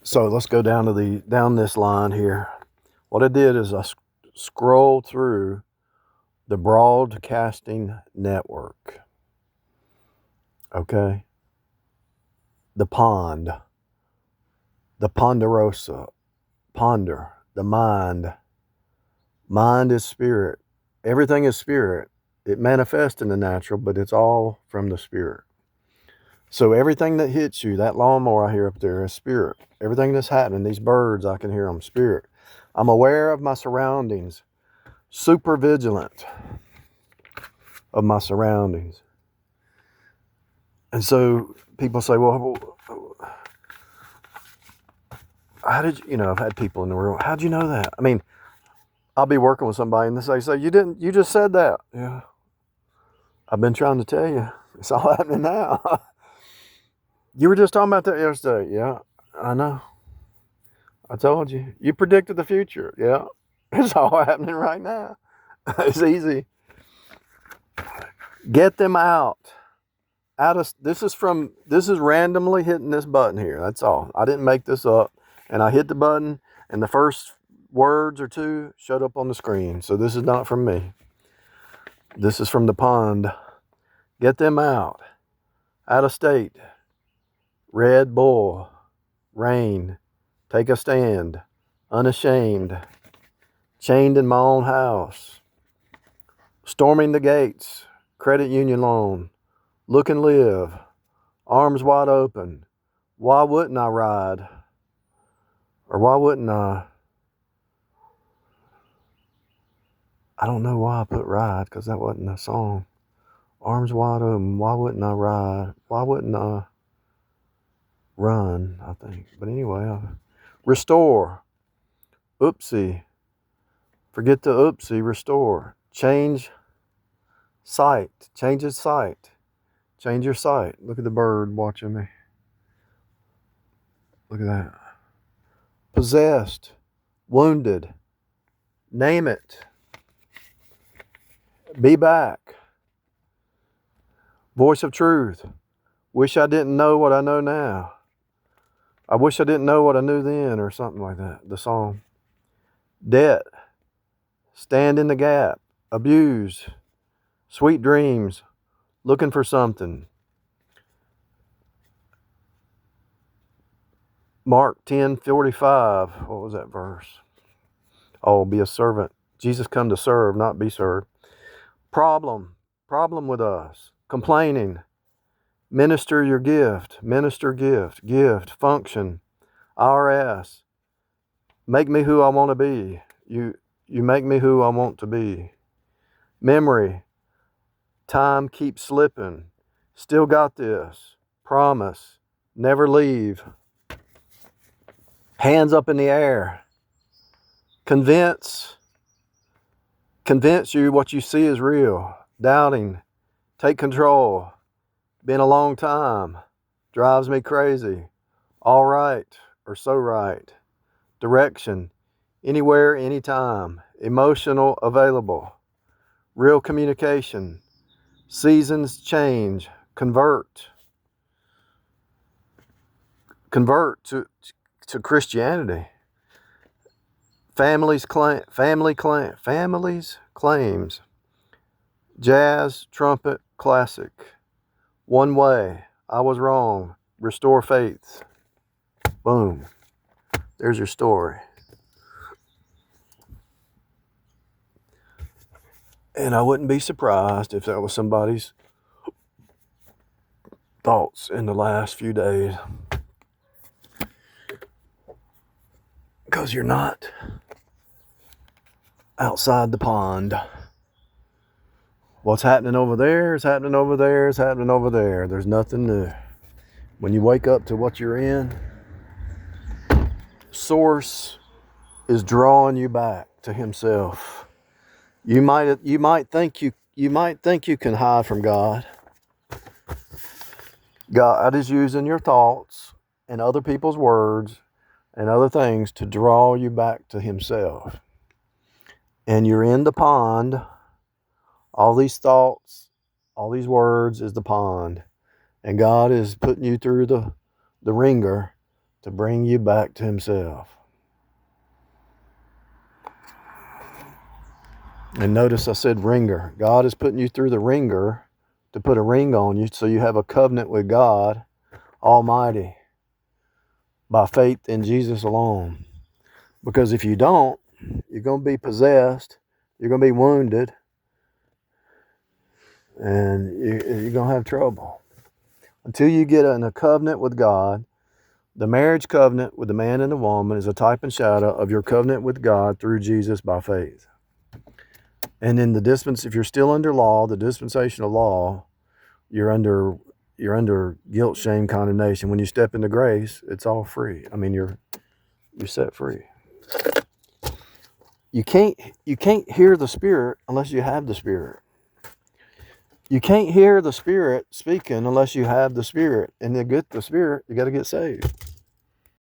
So let's go down this line here. What I did is I scrolled through the broadcasting network. Okay. The pond, the ponderosa, ponder, the mind. Mind is spirit. Everything is spirit. It manifests in the natural, but it's all from the spirit. So everything that hits you, that lawnmower I hear up there is spirit. Everything that's happening, these birds, I can hear them, spirit. I'm aware of my surroundings, super vigilant of my surroundings. And so people say, well, how did you know, I've had people in the room, how'd you know that? I mean, I'll be working with somebody and they say, you just said that. Yeah. I've been trying to tell you. It's all happening now. You were just talking about that yesterday. Yeah, I know. I told you. You predicted the future. Yeah. It's all happening right now. It's easy. Get them out. This is randomly hitting this button here. That's all. I didn't make this up. And I hit the button and the first words or two showed up on the screen. So this is not from me. This is from the pond. Get them out. Out of state. Red Bull. Rain. Take a stand. Unashamed. Chained in my own house. Storming the gates. Credit union loan. Look and live. Arms wide open. Why wouldn't I ride? Or why wouldn't I? I don't know why I put ride, because that wasn't a song. Arms wide open. Why wouldn't I ride? Why wouldn't I run, I think. But anyway, restore. Oopsie. Forget the oopsie. Restore. Change sight. Change its sight. Change your sight. Look at the bird watching me. Look at that. Possessed. Wounded. Name it. Be back. Voice of truth. Wish I didn't know what I know now. I wish I didn't know what I knew then, or something like that. The song. Debt. Stand in the gap. Abuse. Sweet dreams. Looking for something. Mark 10:45. What was that verse? Oh, be a servant. Jesus come to serve, not be served. Problem with us. Complaining. Minister your gift. Minister gift. Gift. Function. IRS. Make me who I want to be. You make me who I want to be. Memory. Time keeps slipping. Still got this. Promise. Never leave. Hands up in the air. Convince you what you see is real. Doubting. Take control. Been a long time. Drives me crazy. All right, or so right. Direction. Anywhere, anytime. Emotional, available. Real communication. Seasons change. Convert to Christianity. Families claims. Jazz, trumpet, classic. One way. I was wrong. Restore faith. Boom. There's your story. And I wouldn't be surprised if that was somebody's thoughts in the last few days. Because you're not outside the pond. What's happening over there is happening over there is happening over there. There's nothing new. When you wake up to what you're in, Source is drawing you back to Himself. You might think you can hide from God. God is using your thoughts and other people's words and other things to draw you back to Himself. And you're in the pond. All these thoughts, all these words is the pond. And God is putting you through the ringer to bring you back to himself. And notice I said ringer. God is putting you through the ringer to put a ring on you so you have a covenant with God Almighty by faith in Jesus alone. Because if you don't, you're going to be possessed, you're going to be wounded, and you're going to have trouble. Until you get in a covenant with God, the marriage covenant with the man and the woman is a type and shadow of your covenant with God through Jesus by faith. And in the if you're still under law, the dispensational law, you're under guilt, shame, condemnation. When you step into grace, it's all free. I mean, you're set free. You can't hear the Spirit unless you have the Spirit. You can't hear the Spirit speaking unless you have the Spirit. And to get the Spirit, you got to get saved.